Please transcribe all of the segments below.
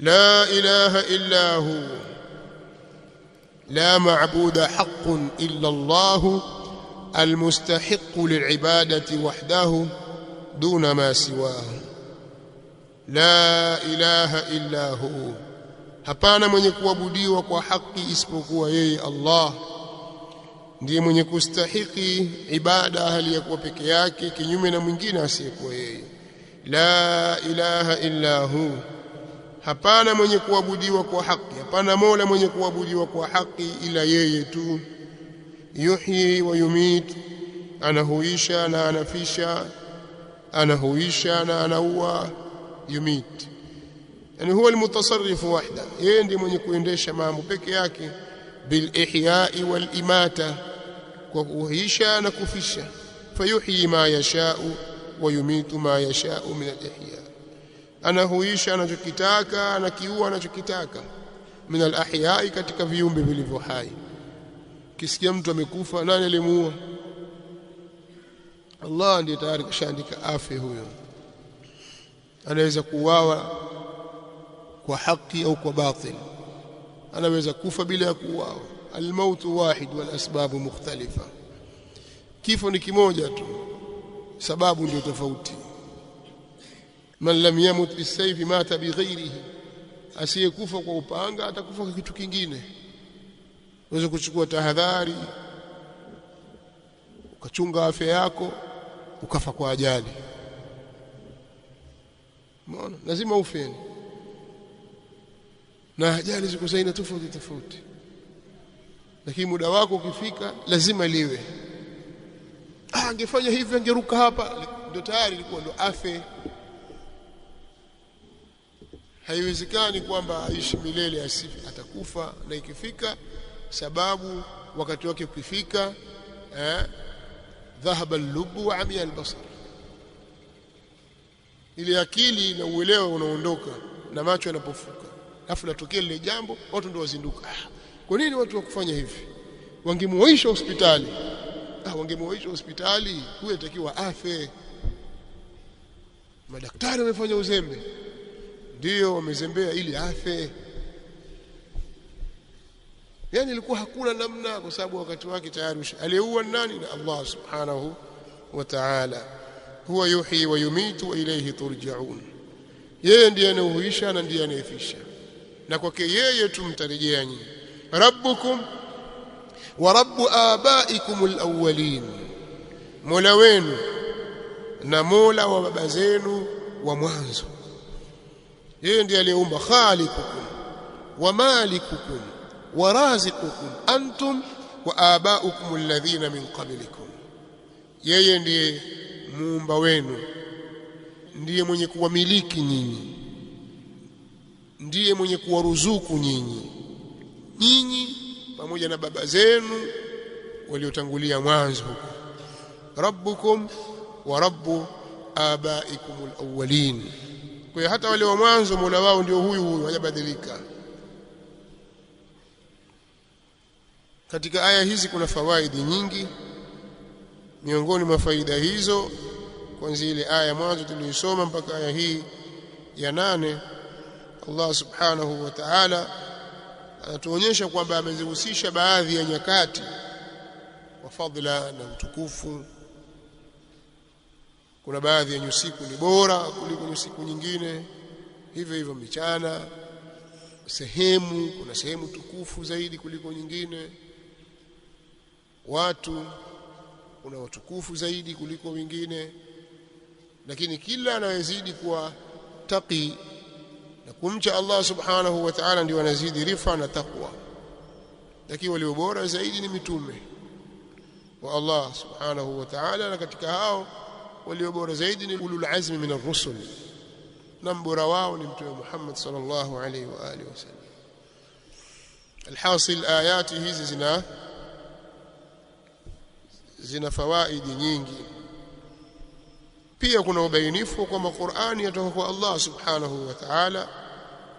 la ilaha illa hu la ma'buda haqqun illa Allah المستحق للعبادة وحده دون ما سواه لا إله إلا هو hapana mwenye kuabudiwa kwa haki isipokuwa yeye Allah ndiye mwenye kustahiki ibada hali ya kuwa peke yake kinyume na mwingine asiyekuwa yeye la ilaha illa hu hapana mwenye kuabudiwa kwa haki hapana mola mwenye kuabudiwa kwa haki ila yeye tu yuhyi wa yumit anahuisha na anafisha anahuisha na anaua yumit yani huwa almutasarrifu wahda yeye ndiye mwenye kuendesha mambo peke yake bil ihya'i wal imata kwa kuhuisha na kufisha fayuhyi ma yasha'u wa yumitu ma yasha'u min al ihya anahuisha anachokitaka anakiua anachokitaka min al ahya'i katika viumbe vilivyo hai kisikia mtu amekufa nani alimuua Allah ndiye tayari kashaandika afi huyo anaweza kuuawa kwa haki au kwa batil anaweza kufa bila ya kuuawa almautu wahid wal asbabu mukhtalifa kifo ni kimoja tu sababu ndio tofauti man lam yamut bisayfi mata bighairihi asiyekufa kwa upanga atakufa kwa kitu kingine unaweza kuchukua tahadhari ukachunga afya yako ukafa kwa ajali umeona lazima ufeni na ajali ziko za aina tofauti tofauti lakini muda wako ukifika lazima liwe angefanya hivi angeruka hapa ndio tayari ilikuwa ndo afe haiwezekani kwamba aishi milele asifi atakufa na ikifika sababu wakati wake ukifika dhahaba al-lubb wa amiya al-basar ile akili na uelewa unaondoka na macho yanapofuka afu latokea lile jambo watu ndio wazinduka kwa nini watu wakufanya hivi wangemuoisha hospitali wangemuoisha hospitali huyo atakiwa afe madaktari wamefanya uzembe ndio wamezembea ili afe yani ilikuwa hakuna namna kwa sababu wakati wake tayari aliyeua nani na Allah subhanahu wa ta'ala huwa yuhyi wa yumitu wa ilayhi turja'un yeye ndiye anayehuisha na ndiye anayefisha na kwake yeye tumtarejea nyinyi rabbukum wa rabbu abaikum alawwalin mola wenu na mola wa baba zenu wa mwanzo yeye ndiye aliyeumba khaliqukum wa malikukum wa raziqukum antum wa abaukum alladhina min qablikum yeye ndiye muumba wenu ndiye mwenye kuwamiliki nyinyi ndiye mwenye kuwaruzuku nyinyi pamoja na baba zenu waliotangulia mwanzo rabbukum wa rabbu abaikum alawwalin kwa hata wale wa mwanzo mola wao ndio huyu hajabadilika katika aya hizi kuna fawaidi nyingi miongoni mwa faida hizo kuanzia ile aya mwanzo tuliyosoma mpaka aya hii ya 8 Allah subhanahu wa ta'ala anatuonyesha kwamba amezihusisha baadhi ya nyakati wa fadhila na utukufu kuna baadhi ya nyusiku ni bora kuliko nyusiku nyingine hivyo hivyo michana kuna sehemu tukufu zaidi kuliko nyingine watu kuna watukufu zaidi kuliko wengine lakini kila anayezidi kuwa taqi na kumcha Allah subhanahu wa ta'ala ndio anazidi rifa na taqwa lakini walio bora zaidi ni mitume wa Allah subhanahu wa ta'ala na katika hao walio bora zaidi ni ulul azmi min ar-rusul na mbora wao ni mtume Muhammad sallallahu alaihi wa alihi wasallam alhasil ayati hizi zina fawaidi nyingi pia kuna ubainifu kwamba Qur'ani yatoka kwa Allah subhanahu wa ta'ala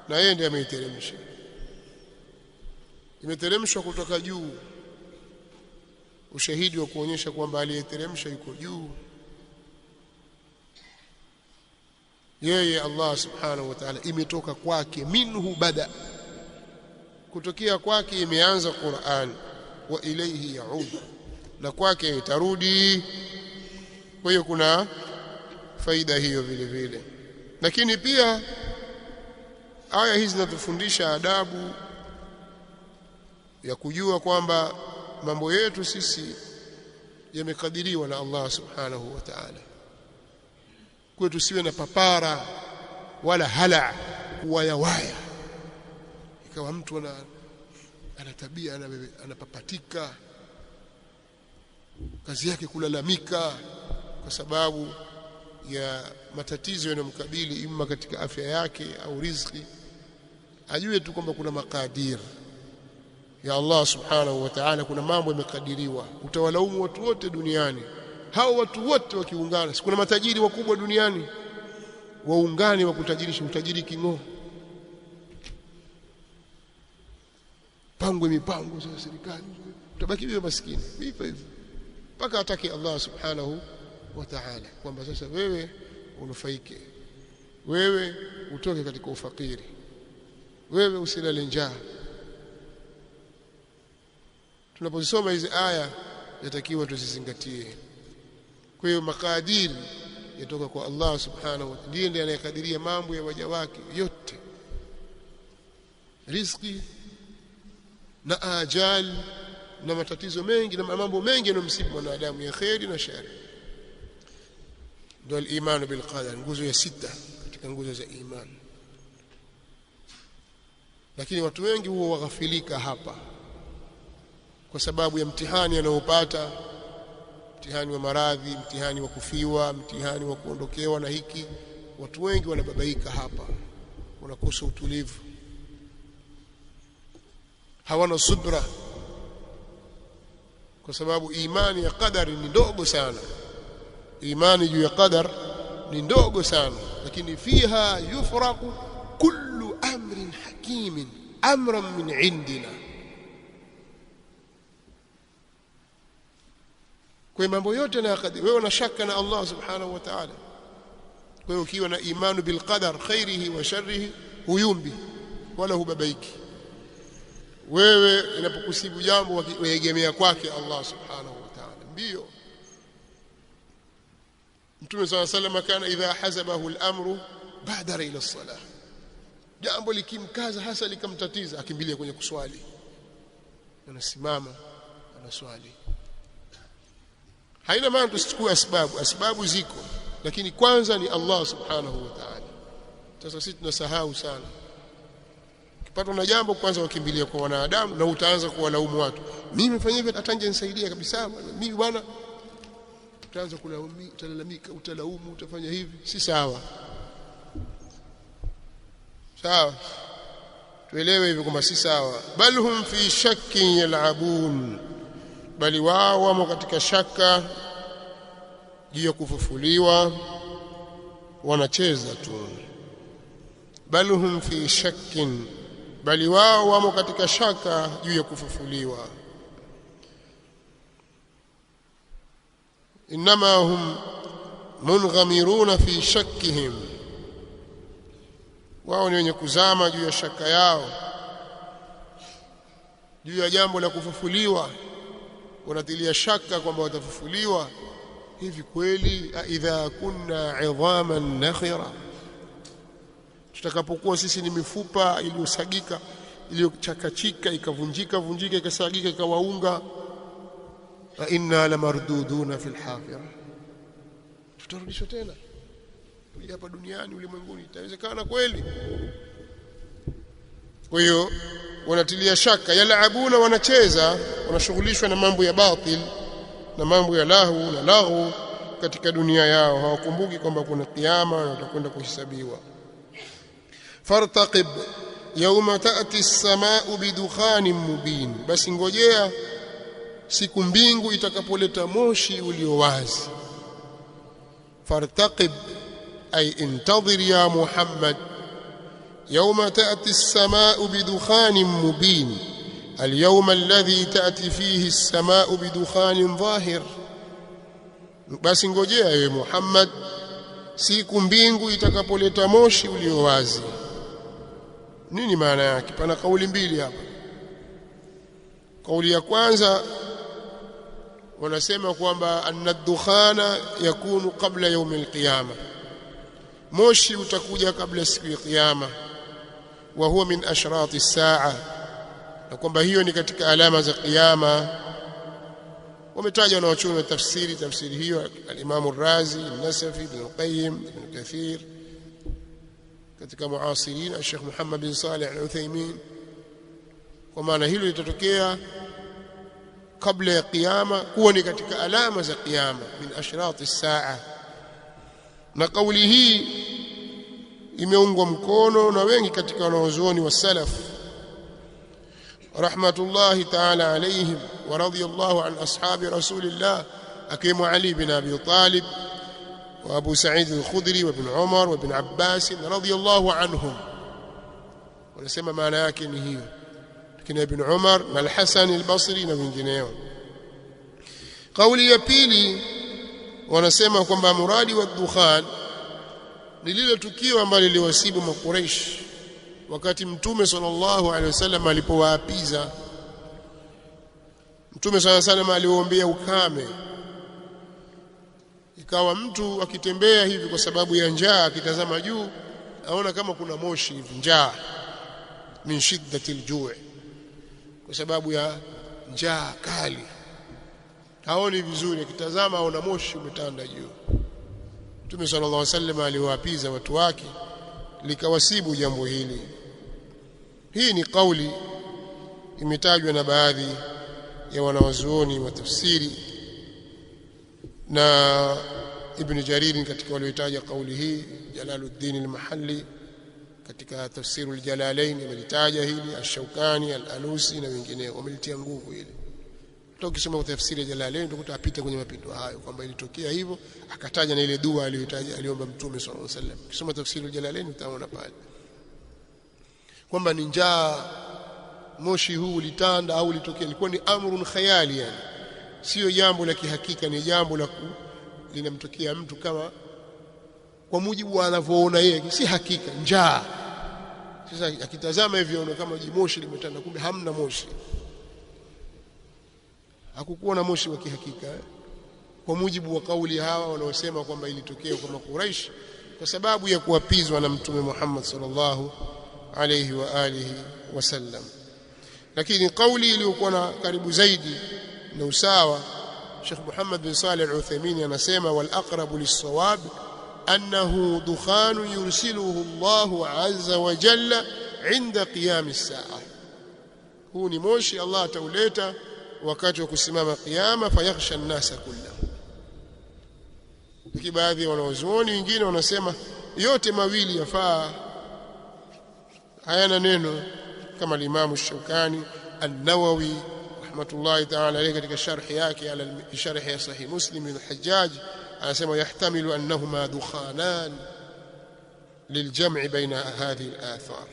na yeye ndiye ameiteremsha imeteremshwa kutoka juu ushahidi wa kuonyesha kwamba aliyeteremsha yuko juu yeye Allah subhanahu wa ta'ala imetoka kwake, minhu bada, kutokea kwake imeanza Qur'an, wa ilayhi yaud, na kwake itarudi. Kwa hiyo kuna faida hiyo vile vile. Lakini pia aya hizi zinatufundisha adabu ya kujua kwamba mambo yetu sisi yamekadiriwa na Allah subhanahu wa ta'ala. Kwa tusiwe na papara wala hala kuwayawaya, ikawa mtu ana tabia anapapatika, kazi yake kulalamika kwa sababu ya matatizo yanayomkabili ima katika afya yake au riziki. Ajue tu kwamba kuna makadir ya Allah subhanahu wa ta'ala, kuna mambo yamekadiriwa. Utawalaumu watu wote duniani, hao watu wote wakiungana, kuna matajiri wakubwa duniani waungane wakutajirisha utajiri king'oo, pangwe mipango za serikali, utabaki wewe maskini hivyo hivyo mpaka atake Allah subhanahu wa ta'ala kwamba sasa wewe unufaike, wewe utoke katika ufakiri, wewe usilale njaa. Tunapozisoma hizi aya yatakiwa tuzizingatie. Kwa hiyo makadiri yatoka kwa Allah subhanahu wa ta'ala, ndiye anayekadiria mambo ya waja wake yote, riziki na ajali na matatizo mengi na mambo mengi yanomsibu mwanadamu ya khairi na shari. Ndio al-iman bil qadar, nguzo ya sita katika nguzo za iman. Lakini watu wengi huwa waghafilika hapa kwa sababu ya mtihani anaopata, mtihani wa maradhi, mtihani wa kufiwa, mtihani wa kuondokewa na hiki. Watu wengi wanababaika hapa, wanakosa utulivu, hawana subra, kwa sababu imani ya qadari ni ndogo sana. Imani juu ya qadar ni ndogo sana, lakini fiha yufraqu kullu amrin hakimin amran min indina. Kwa mambo yote na qadar, wewe una shaka na Allah subhanahu wa ta'ala. Kwa hiyo ukiwa na imani bil qadar khairihi wa sharrihi, huyumbi wala hubabaiki. Wewe inapokusibu jambo waegemea kwake Allah subhanahu wa ta'ala. Ndio Mtume صلى الله عليه وسلم kana idha hazabahu al-amru badara ila as-salah, jambo likimkaza hasa likamtatiza akimbilia kwenye kuswali, anasimama anaswali. Haina maana tusichukue asbabu ziko, lakini kwanza ni Allah subhanahu wa ta'ala. Sasa sisi tunasahau sana, ukipatwa na jambo kwanza wakimbilia kwa wanadamu na utaanza kuwalaumu watu, mimi nimefanya hivi atanje nisaidia kabisa, mimi bwana, utaanza kulalamika, utalaumu, utafanya hivi. Si sawa. Sawa, tuelewe hivi kwamba si sawa. Bal hum fi shakkin yal'abun, bali wao wamo katika shaka juu ya kufufuliwa, wanacheza tu. Bal hum fi shakkin, bali wao wamo katika shaka juu ya kufufuliwa. Inma hum munghamiruna fi shakkihim, wao ni wenye kuzama juu ya shaka yao juu ya jambo la kufufuliwa. Wanatilia shaka kwamba watafufuliwa. Hivi kweli, idha kunna 'idhaman nakhira, tutakapokuwa sisi ni mifupa iliyosagika, iliyochakachika, ikavunjika ikasagika ikawaunga, fa inna lamarduduna fil hafira, tutarudishwa tena hapa duniani, ulimwenguni? Itawezekana kweli? Kwa hiyo wanatilia shaka, yalabuna, wanacheza, wanashughulishwa na mambo ya batil na mambo ya lahu na laghu katika dunia yao. Hawakumbuki kwamba kuna kiyama na watakwenda kuhesabiwa. Fartaqib yawma ta'ti as-samaa'u bidukhanin mubin, basi ngojea siku mbingu itakapoleta moshi ulio wazi. Fartaqib ay intadhir ya Muhammad يوم تأتي السماء بدخان مبين، اليوم الذي تأتي فيه السماء بدخان ظاهر. basi ngojea ewe Muhammad siku mbingu itakapoleta moshi ulio wazi. Nini maana yake? Pana kauli mbili hapa. Kauli ya kwanza wanasema kwamba anna dukhana yakunu qabla yawm alqiyama, moshi utakuja kabla siku ya kiyama, wa huwa min ashrati as-saa, na kwamba hiyo ni katika alama za kiyama. Wametaja na wachumi wa tafsiri hiyo, al-Imam al-Razi, al-Nasafi, Ibn al-Qayyim, Ibn Kathir, katika muasirin Sheikh Muhammad bin Salih al-Uthaymeen, kwa maana hilo litatokea kabla ya kiyama, kuwa ni katika alama za kiyama, min ashrati as-saa. Na kauli hii imeungwa mkono na wengi katika wanazuoni wa salaf rahmatullahi ta'ala alayhim wa radiyallahu an ashabi rasulillah, akiwemo Ali bin Abi Talib wa Abu Sa'id al-Khudri wa Ibn Umar wa Ibn Abbas radiyallahu anhum. Wanasema maana yake ni hiyo, lakini Ibn Umar na al-Hasan al-Basri na wengineo. Kauli ya pili wanasema kwamba muradi wa dukhan ni lile tukio ambalo liliwasibu Makuraish wakati Mtume sallallahu alaihi wasallam alipowaapiza. Mtume sallallahu alaihi wasallam aliwaombea ukame, ikawa mtu akitembea hivi kwa sababu ya njaa, akitazama juu aona kama kuna moshi hivi, njaa, min shiddatil ju', kwa sababu ya njaa kali, haoni vizuri, akitazama aona moshi umetanda juu. Mtume sallallahu alaihi wasallam aliwaapiza watu wake, likawasibu jambo hili. Hii ni kauli imetajwa na baadhi ya wanawazuoni wa tafsiri, na Ibn Jarir katika waliotaja kauli hii, Jalaluddin al-Mahalli katika tafsirul Jalalain amelitaja hili, Ash-Shawkani, Al-Alusi na wengineo wamelitia nguvu hili. Ukisoma tafsiri ya Jalalain utakuta apita kwenye mapito hayo kwamba ilitokea hivyo, akataja na ile dua aliyotaja aliomba Mtume sallallahu alaihi wasallam. Ukisoma tafsiri ya Jalalain utaona pale kwamba ni njaa, moshi huu ulitanda au ulitokea, ilikuwa ni amrun khayali, yani sio jambo la kihakika, ni jambo la linamtokea mtu kama kwa mujibu wa anavyoona yeye, si hakika, njaa. Sasa akitazama hivyo anaona kama moshi limetanda, kumbe hamna moshi, hakukuwa na moshi wa kihakika, kwa mujibu wa kauli hawa wanaosema kwamba ilitokea kwa Makuraish kwa sababu ya kuapizwa na Mtume Muhammad sallallahu alayhi wa alihi wasallam. Lakini kauli iliyokuwa na karibu zaidi na usawa, Sheikh Muhammad bin Salih al-Uthaymeen anasema, wal aqrabu lis-sawab annahu dukhan yursiluhu Allahu azza wa jalla inda qiyam as-sa'a. Huu ni moshi Allah atauleta wakati wa kusimama kiyama, fayakhsha an-nasa kullahu. Lakini baadhi ya wanazuoni wengine wanasema yote mawili yafaa, hayana neno, kama al-Imam Ash-Shawkani An-Nawawi rahmatullahi ta'ala alayhi katika sharhi yake ala sharhi ya Sahih Muslim al-Hajjaj anasema yahtamilu annahuma dukhanan liljam'i baina hadhihi al-athar.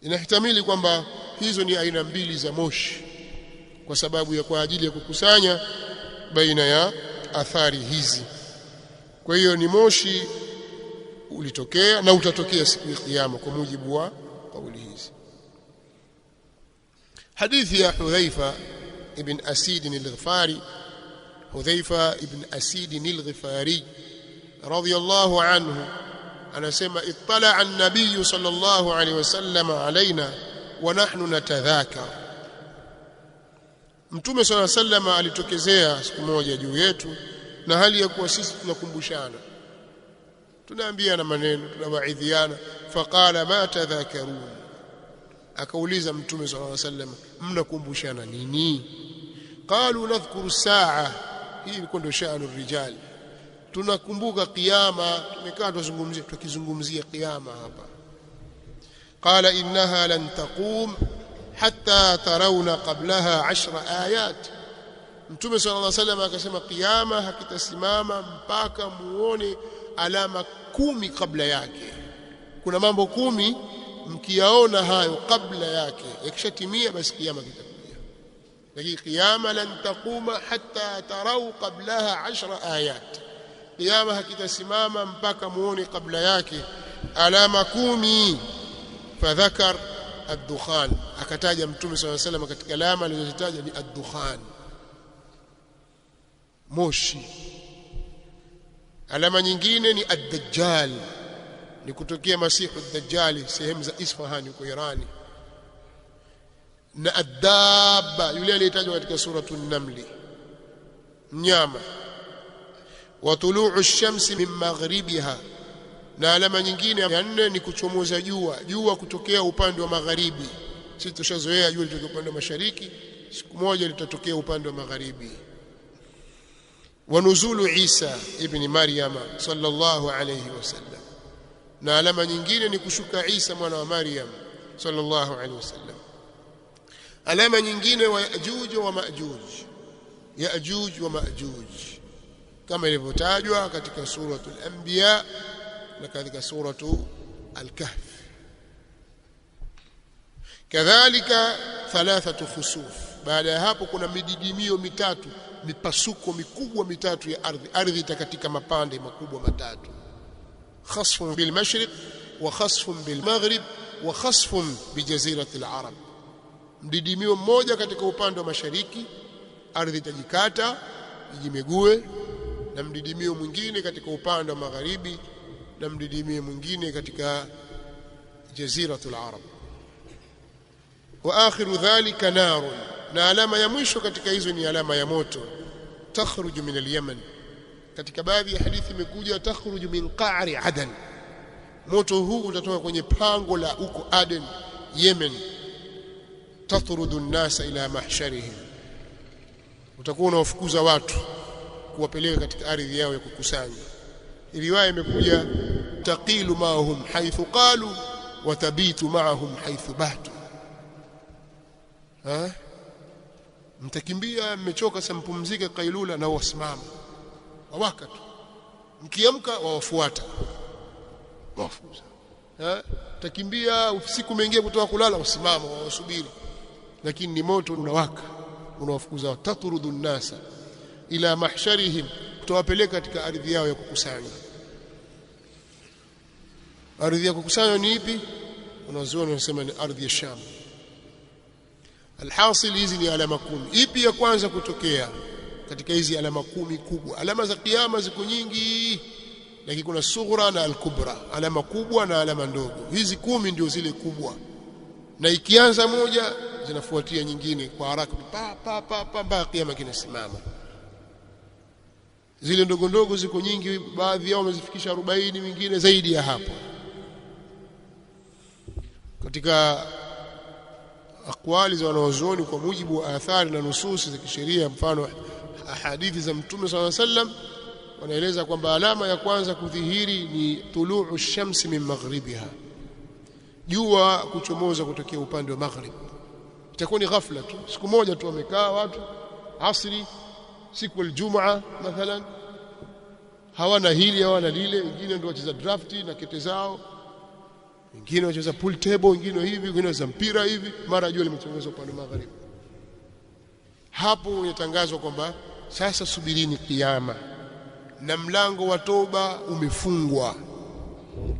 Inahtamili kwamba hizo ni aina mbili za moshi kwa sababu ya kwa ajili ya kukusanya baina ya athari hizi. Kwa hiyo ni moshi ulitokea na utatokea siku ya kiyama kwa mujibu wa kauli hizi. Hadithi ya Hudhaifa ibn Asid al-Ghifari, Hudhaifa ibn Asid al-Ghifari radiyallahu anhu anasema, ittala an-nabiy sallallahu alayhi wasallam alaina wa nahnu natadhakar. Mtume sallallahu alayhi wasallam alitokezea siku moja juu yetu na hali ya kuwa sisi tunakumbushana, tunaambiana maneno, tunawaidhiana. Faqala ma tadhakarun, akauliza Mtume sallallahu alayhi wasallam, mnakumbushana nini? Qalu nadhkuru saa. Hii ilikuwa ndio sha'anu rijal, tunakumbuka kiyama, tumekaa tukizungumzia kiyama hapa. Qala innaha lan taqum hatta tarawna qablaha 10 ayat. Mtume sallallahu alayhi wasallam akasema kiyama hakitasimama mpaka muone alama 10 kabla yake. Kuna mambo 10 mkiyaona hayo kabla yake, yakishatimia basi kiyama kitakuja. Lakini kiyama lan taquma hatta taraw qablaha 10 ayat, kiyama hakitasimama mpaka muone kabla yake alama 10. Fadhakar ad-dukhan, akataja Mtume sallallahu alayhi wasallam katika alama alizozitaja ni ad-dukhan, moshi. Alama nyingine ni ad-dajjal, ni kutokea masihu ad-dajjal sehemu za Isfahan huko Irani, na ad-dabba yule aliyetajwa katika suratu an-naml, mnyama. Wa tulu'u ash-shamsi min maghribiha, na alama nyingine ya 4 ni kuchomoza jua kutokea upande wa magharibi. Sisi tushazoea jua litokea upande wa mashariki, siku moja litatokea upande wa magharibi. Wa nuzulu Isa ibn Maryam sallallahu alayhi wasallam, na alama nyingine ni kushuka Isa mwana wa Maryam sallallahu alayhi wasallam. Alama nyingine wa Yaajuj wa Maajuj, Yaajuj wa Maajuj, kama ilivyotajwa katika suratul Anbiya na katika suratu Al-Kahf. Kadhalika 3 khusuf, baada ya hapo kuna mididimio mitatu, mipasuko mikubwa mitatu ya ardhi itakatika mapande makubwa matatu. Khasfun bil mashriq wa khasfun bil maghrib wa khasfun bi jazirati al-arab, mdidimio mmoja katika upande wa mashariki, ardhi itajikata ijimegue, na mdidimio mwingine katika upande wa magharibi, na mdidimio mwingine katika jaziratul arab. Wa akhiru dhalika narun, na alama ya mwisho katika hizo ni alama ya moto. Takhruju min al-Yaman, katika baadhi ya hadithi imekuja takhruju min qa'ri Adan, moto huu utatoka kwenye pango la huko Aden, Yemen. Tatrudu an-nasa ila mahsharihim, utakuwa unawafukuza watu kuwapeleka katika ardhi yao ya kukusanya. Riwaya imekuja taqilu ma'ahum haythu qalu wa tabitu ma'ahum haythu batu. Mtakimbia, mmechoka, sampumzike kailula, na wasimama wawaka tu, mkiamka wawafuata, wafukuza. Takimbia, usiku umeingia kutoka kulala, wasimama wawasubiri, lakini ni moto unawaka, unawafukuza. Tatrudu an-nasa ila mahsharihim, tutawapeleka katika ardhi yao ya kukusanya. Ardhi ya kukusanya ni ipi? Wanazuoni wanasema ni ardhi ya Sham. Alhasil, hizi ni alama 10. Ipi ya kwanza kutokea katika hizi alama 10 kubwa? Alama za kiyama ziko nyingi, lakini kuna sughra na al-kubra, alama kubwa na alama ndogo. Hizi 10 ndio zile kubwa, na ikianza moja zinafuatia nyingine kwa haraka, mpaka kiyama kinasimama. Zile ndogo ndogo ziko nyingi, baadhi yao wamezifikisha 40, wengine zaidi ya hapo. Katika akwali za wanazuoni kwa mujibu wa athari na nususi za kisheria, mfano hadithi za Mtume sallallahu alaihi wasallam, wanaeleza kwamba alama ya kwanza kudhihiri ni tuluu shamsi min maghribiha, jua kuchomoza kutokea upande wa maghrib. Itakuwa ni ghafla tu, siku moja tu wamekaa watu asri, siku Ijumaa mathalan, hawana hili hawana lile, wengine ndio wacheza drafti na kete zao, wengine wacheza pool table, wengine hivi, wengine wacheza mpira hivi, mara jua limechomoza upande magharibi. Hapo inatangazwa kwamba sasa subirini kiyama, na mlango wa toba umefungwa.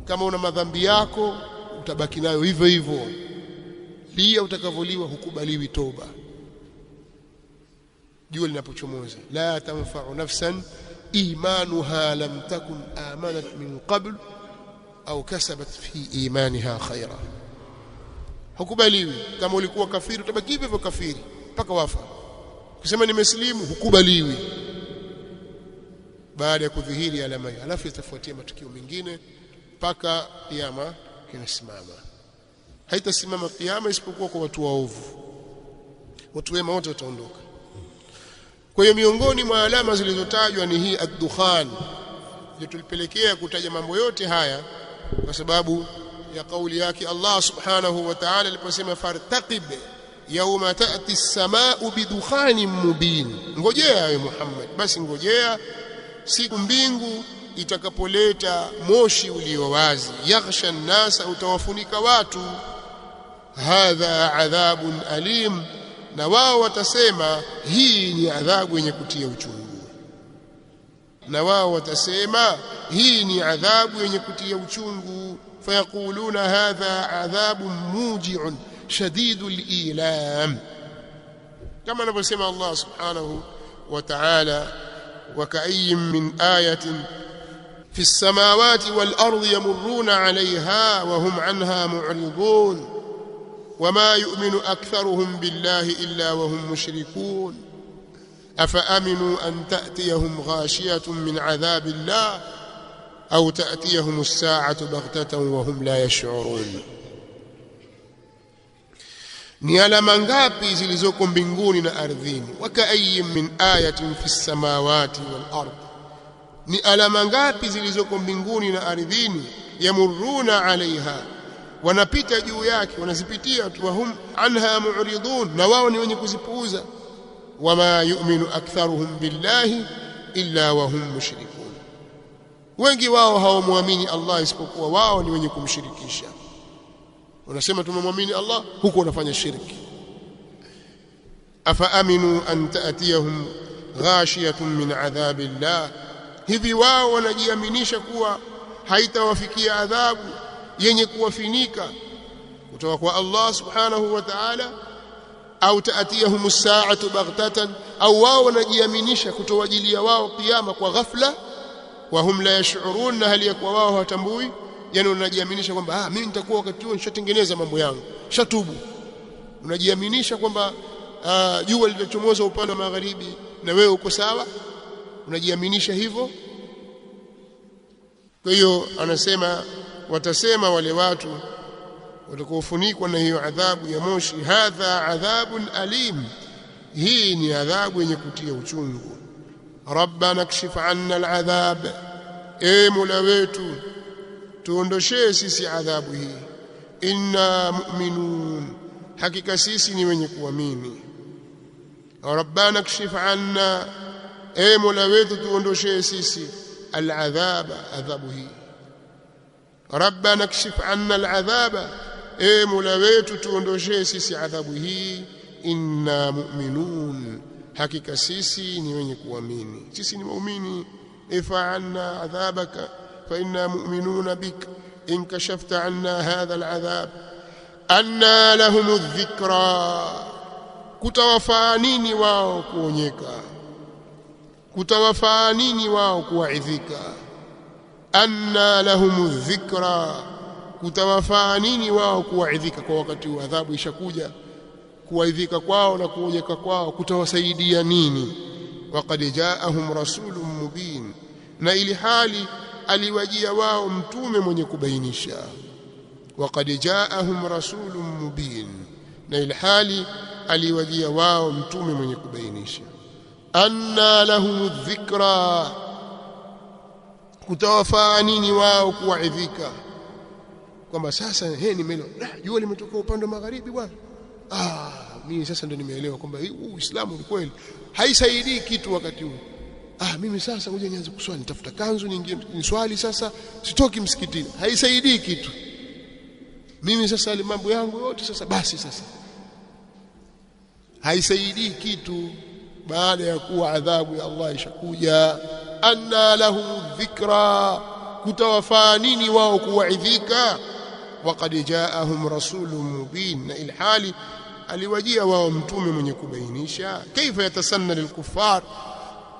Kama una madhambi yako utabaki nayo hivyo hivyo, lia utakavoliwa, hukubaliwi toba. Jua linapochomoza, la tanfa'u nafsan imanuha lam takun amanat min qabl au kasabat fi imaniha khaira, hukubaliwi. Kama ulikuwa kafiri utabaki hivyo kafiri mpaka wafa. Kusema nimeslimu hukubaliwi baada ya kudhihiri alama hiyo, alafu itafuatia matukio mengine mpaka kiyama kinasimama. Haitasimama kiyama isipokuwa kwa watu waovu, watu wema wote wataondoka. Kwa hiyo miongoni mwa alama zilizotajwa ni hii ad-dukhan. Ndio tulipelekea kutaja mambo yote haya kwa sababu ya kauli yake Allah subhanahu wa ta'ala aliposema fartaqib yawma ta'ti as-samaa'u bidukhanin mubin, ngojea ewe Muhammad, basi ngojea siku mbingu itakapoleta moshi ulio wazi. Yaghsha an-nasa, utawafunika watu. Hadha adhabun alim, na wao watasema hii ni adhabu yenye kutia uchungu. na wao watasema hii ni adhabu yenye kutia uchungu. Fayaquluna hadha adhabun muji'un shadidul ilam, kama anavyosema Allah subhanahu wa ta'ala, wa ka'ayyin min ayatin fi as-samawati wal ardi yamurruna 'alayha wa hum 'anha mu'ridun wama yu'minu aktharuhum billahi illa wa hum mushrikun afa aminu an ta'tiyahum ghashiyatun min 'adhabillah aw ta'tiyahum as-sa'atu baghtatan wa hum la yash'urun. Ni alama ngapi zilizoko mbinguni na ardhini? Wa ka'ayyin min ayatin fis samawati wal ard, ni alama ngapi zilizoko mbinguni na ardhini? Yamurruna 'alayha, wanapita juu yake, wanazipitia tu. Wahum anha mu'ridun, na wao ni wenye kuzipuuza. Wama yu'minu aktharuhum billahi illa wahum mushrikun, wengi wao hawamwamini Allah isipokuwa wao ni wenye kumshirikisha. Unasema tumemwamini Allah huko unafanya shirki. Afa aminu an ta'tiyahum ghashiyatun min adhabillah, hivi wao wanajiaminisha kuwa haitawafikia adhabu yenye kuwafinika kutoka kwa Allah subhanahu wa ta'ala? Au ta'tiyahum as-sa'atu baghtatan, au wao wanajiaminisha kutowajilia wao kiyama kwa ghafla. Wa hum la yash'urun, na hali ya kuwa wao hawatambui. Yani unajiaminisha kwamba mimi nitakuwa wakati huo nishatengeneza mambo yangu, shatubu. Unajiaminisha kwamba jua litachomoza upande wa magharibi na wewe uko sawa, unajiaminisha hivyo. Kwa hiyo anasema watasema wale watu watakaofunikwa na hiyo adhabu ya moshi, hadha adhabun alim, hii ni adhabu yenye kutia uchungu. Rabbana kshif anna al'adhab, mola wetu tuondoshee sisi adhabu hii. Inna mu'minun, hakika sisi ni wenye kuamini. Rabbana kshif anna, mola wetu tuondoshee sisi al'adhaba, adhabu hii. Rabbana kshif anna al'adhaba, mola wetu tuondoshee sisi adhabu hii. Inna mu'minun, hakika sisi ni wenye kuamini, sisi ni waumini. Ifa anna adhabaka fa inna mu'minuna bik in kashafta anna hadha al'adhab anna lahum adh-dhikra, kutawafaa nini wao kuonyeka, kutawafaa nini wao kuwaidhika. Anna lahum adh-dhikra, kutawafaa nini wao kuwaidhika kwa wakati wa adhabu ishakuja. Kuwaidhika kwao na kuonyeka kwao kutawasaidia nini? Waqad jaahum rasulun mubin, na ili hali aliwajia wao mtume mwenye kubainisha. Waqad jaahum rasulun mubin, na ili hali aliwajia wao mtume mwenye kubainisha. Anna lahum adh-dhikra, kutawafaa nini wao kuwaidhika kwamba sasa nimeelewa jua limetoka upande wa magharibi bwana, mimi sasa ndio nimeelewa kwamba Uislamu ni kweli. Haisaidii kitu wakati huo. Mimi sasa ngoja nianze kuswali, nitafuta kanzu nyingine niswali, sasa sitoki msikitini. Haisaidii kitu. Mimi sasa ile mambo yangu yote sasa basi, sasa haisaidii kitu baada ya kuwa adhabu ya Allah ishakuja. Anna lahu dhikra, kutawafaa nini wao kuwaidhika. Waqad jaahum rasulun mubin, na ilhali aliwajia wao mtume mwenye kubainisha. Kaifa yatasanna lilkuffar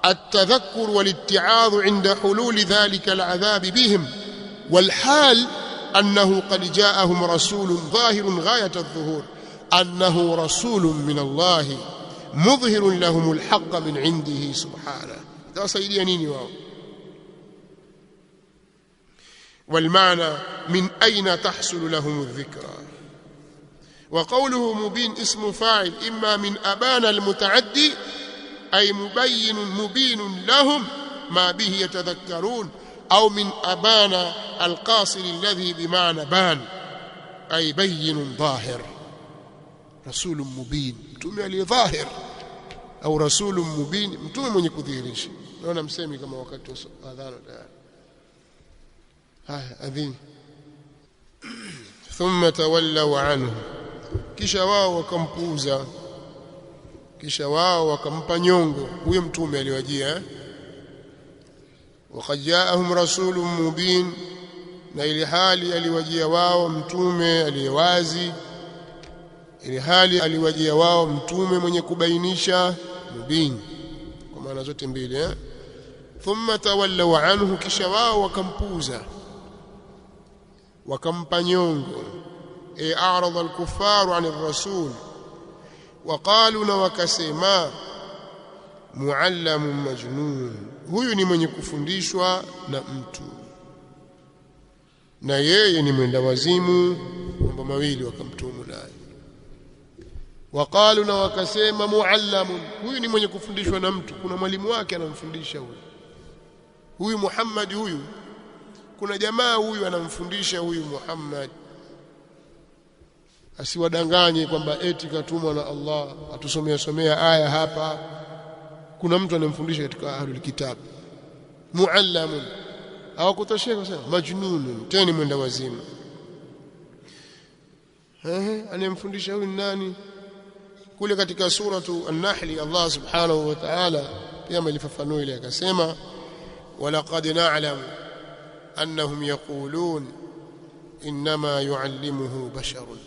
التذكر والاتعاظ عند حلول ذلك العذاب بهم، والحال أنه قد جاءهم رسول ظاهر غاية الظهور، أنه رسول من الله مظهر لهم الحق من عنده سبحانه. تسيدي نيني واو. والمعنى من أين تحصل لهم الذكرى. وقوله مبين اسم فاعل إما من أبان المتعدي أي مبين لهم ما به يتذكرون، أو من أبان القاصر الذي بمعنى بان أي بين ظاهر. رسول مبين متومي عليه ظاهر، أو رسول مبين متومي من يكذيرش. أنا مسمي كما وقت أذان أذين. ثم تولوا عنه، kisha wao wakampuuza, kisha wao wakampa nyongo huyo mtume aliwajia. waqad jaahum rasulun mubin, na ili hali aliwajia wao mtume aliyewazi, ili hali aliwajia wao mtume mwenye kubainisha, mubin kwa maana zote mbili. Thumma tawallaw anhu, kisha wao wakampuza wakampa nyongo. A'rada al-kuffaru 'ani ar-rasul wa qalu, na wakasema muallamun majnun, huyu ni mwenye kufundishwa na mtu na yeye ni mwenda wazimu. Mambo mawili wakamtumu naye. Waqalu, na wakasema muallamun, huyu ni mwenye kufundishwa na mtu, kuna mwalimu wake anamfundisha huyu Muhammad, huyu kuna jamaa huyu anamfundisha huyu Muhammad. Asiwadanganye kwamba eti katumwa na Allah atusomea aya hapa. Kuna mtu anamfundisha katika ahlul kitab. Muallamun, hawakutosheka sasa, majnunun, tena mwenda wazimu. Anayemfundisha huyu nani? Kule katika suratu an-Nahl Allah subhanahu wa ta'ala pia amelifafanua ile, akasema walaqad na'lamu annahum yaqulun inma yuallimuhu basharun,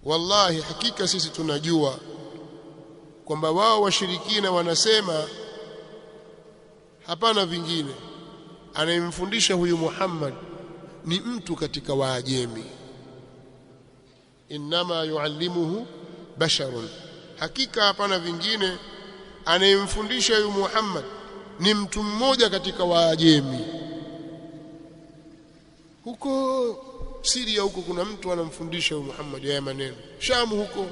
wallahi hakika sisi tunajua kwamba wao washirikina wanasema hapana vingine, anayemfundisha huyu Muhammad ni mtu katika Waajemi. Inma yuallimuhu basharun, hakika hapana vingine, anayemfundisha huyu Muhammad ni mtu mmoja katika Waajemi. Huko Syria huko kuna mtu anamfundisha huyu Muhammad haya maneno. Shamu huko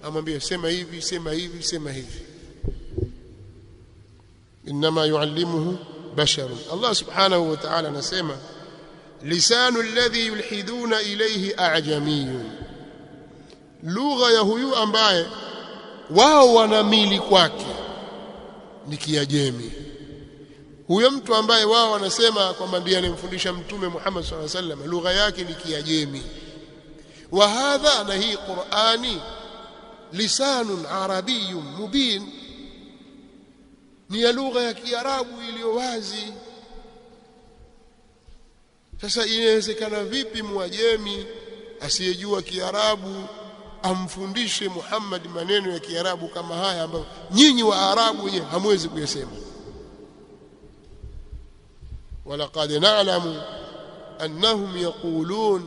amwambia sema hivi, sema hivi, sema hivi. Inma yuallimuhu basharun. Allah subhanahu wa ta'ala anasema lisanu alladhi yulhiduna ilayhi a'jamiyun, lugha ya huyu ambaye wao wanamili kwake ni Kiajemi. Huyo mtu ambaye wao wanasema kwamba ndiye anemfundisha mtume Muhammad sallallahu alaihi wasallam, lugha yake ni Kiajemi. Wa hadha, na hii Qur'ani, lisanun arabiyyun mubin, ni ya lugha ya Kiarabu iliyo wazi. Sasa inawezekana vipi Muajemi asiyejua Kiarabu amfundishe Muhammad maneno ya Kiarabu kama haya ambayo nyinyi wa Arabu wenyewe hamwezi kuyasema? walaqad na'lamu annahum yaqulun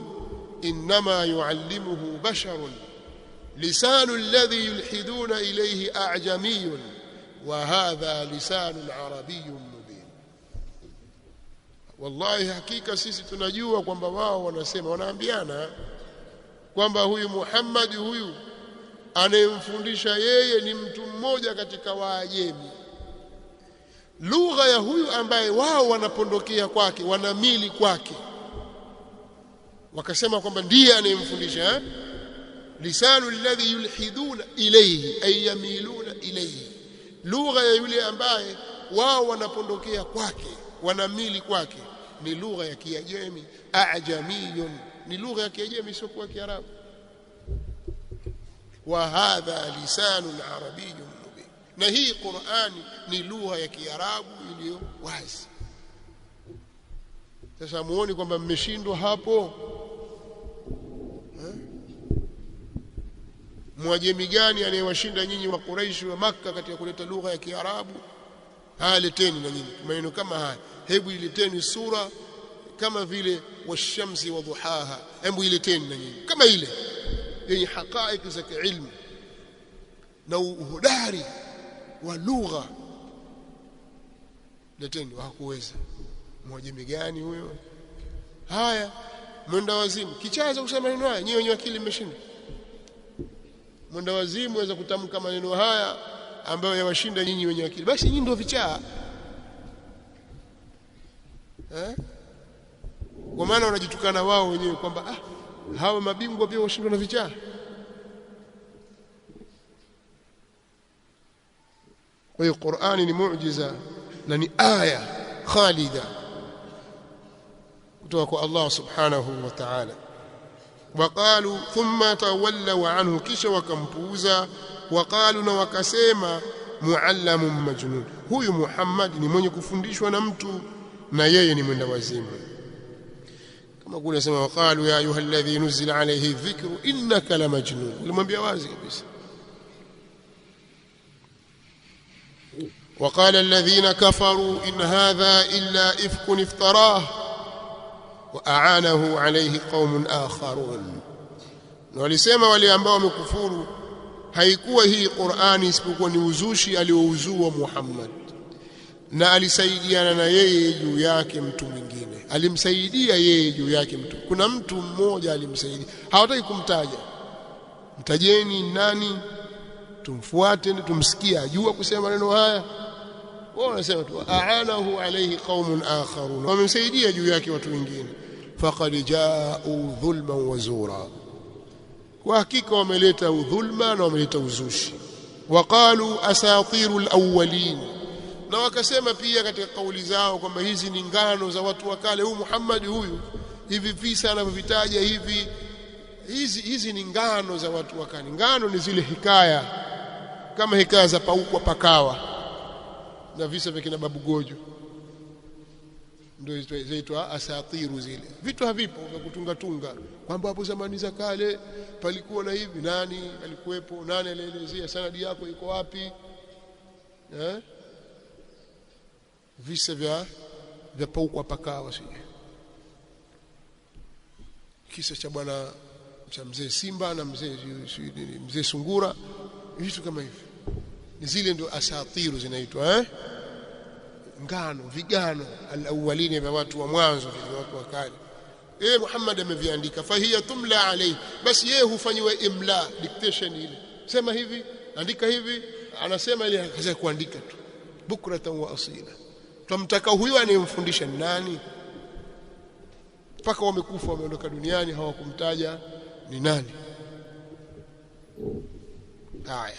inma yuallimuhu basharun lisanu alladhi yulhiduna ilayhi a'jamiyyun wa hadha lisanun arabiyyun mubin. Wallahi hakika sisi tunajua kwamba wao wanasema, wanaambiana kwamba huyu Muhammad huyu anayemfundisha yeye ni mtu mmoja katika Waajemi. Lugha ya huyu ambaye wao wanapondokea kwake, wanamili kwake, wakasema kwamba ndiye anayemfundisha. Lisanu alladhi yulhiduna ilayhi ay yamiluna ilayhi, lugha ya yule ambaye wao wanapondokea kwake, wanamili kwake, ni lugha ya Kiajemi. A'jamiyun, ni lugha ya Kiajemi, sio kwa Kiarabu. Wa hadha lisanun arabiyyun mubin, na hii Qur'ani ni lugha ya Kiarabu iliyo wazi. Sasa muone kwamba mmeshindwa hapo. Muajemi gani anayewashinda nyinyi wa Quraysh wa Makka katika kuleta lugha ya Kiarabu? Leteni na nyinyi maneno kama haya. Hebu ileteni sura kama vile washamsi wa duhaha, hebu ileteni na nyinyi kama ile yenye haqaiq za kiilmu na uhodari wa lugha. Leteni. Hakuweza. Muajemi gani huyo? Haya, mwenda wazimu kichaza kusema maneno haya, nyinyi wenye akili mmeshinda. Mwenda wazimu waweza kutamka maneno haya ambayo yawashinda nyinyi wenye akili, basi nyinyi ndio vichaa. Kwa maana wanajitukana wao wenyewe kwamba hawa mabingwa pia washindwa na vichaa. Kwa hiyo Qur'ani ni muujiza na ni aya khalida kutoka kwa Allah subhanahu wa ta'ala. Waqalu thumma tawallaw anhu, kisha wakampuuza. Waqalu, na wakasema muallamun majnun, huyu Muhammad ni mwenye kufundishwa na mtu na yeye ni mwenda wazimu. Kama kule sema waqalu ya ayuha alladhi nuzila alayhi dhikru innaka la majnun, nilimwambia wazi kabisa. وقال الذين كفروا إن هذا إلا إفك افتراه وأعانه عليه قوم آخرون. walisema wale ambao wamekufuru haikuwa hii Qur'ani isipokuwa ni uzushi aliouzua Muhammad na alisaidiana na yeye juu yake mtu mwingine, alimsaidia yeye juu yake mtu. Kuna mtu mmoja alimsaidia, hawataki kumtaja, mtajeni nani tumfuate tumsikie ajua kusema maneno haya. Wao wanasema tu aanahu alayhi qaumun akharun, wamemsaidia juu yake watu wengine. Faqad jaa'u dhulman wa zura, kwa hakika wameleta udhulma na wameleta uzushi. Waqalu asatirul awwalin, na wakasema pia katika kauli zao kwamba hizi ni ngano za watu wa kale. Huyu Muhammad huyu hivi visa anavyovitaja hivi, hizi ni ngano za watu wa kale. Ngano ni zile hikaya, kama hikaya za paukwa pakawa na visa vya kina Babu Gojo, ndio zaitwa asatiru. Zile vitu havipo vya kutunga tunga kwamba hapo zamani za kale palikuwa na hivi, nani alikuwepo, nani alielezea, sanadi yako iko wapi, visa vya paukwa pakawa. Sije kisa cha bwana cha mzee Simba na mzee Sungura, vitu kama hivi, ni zile ndio asatiru zinaitwa ngano, vigano alawalini vya watu wa mwanzo, vya watu wa kale. Muhammad ameviandika, fahiya tumla alayhi, basi yeye hufanyiwa imla, dictation ile, sema hivi, andika hivi, anasema ile kaza kuandika tu, bukratan wa asila. Tumtaka huyo anayemfundisha nani? Mpaka wamekufa wameondoka duniani hawakumtaja ni nani. Haya.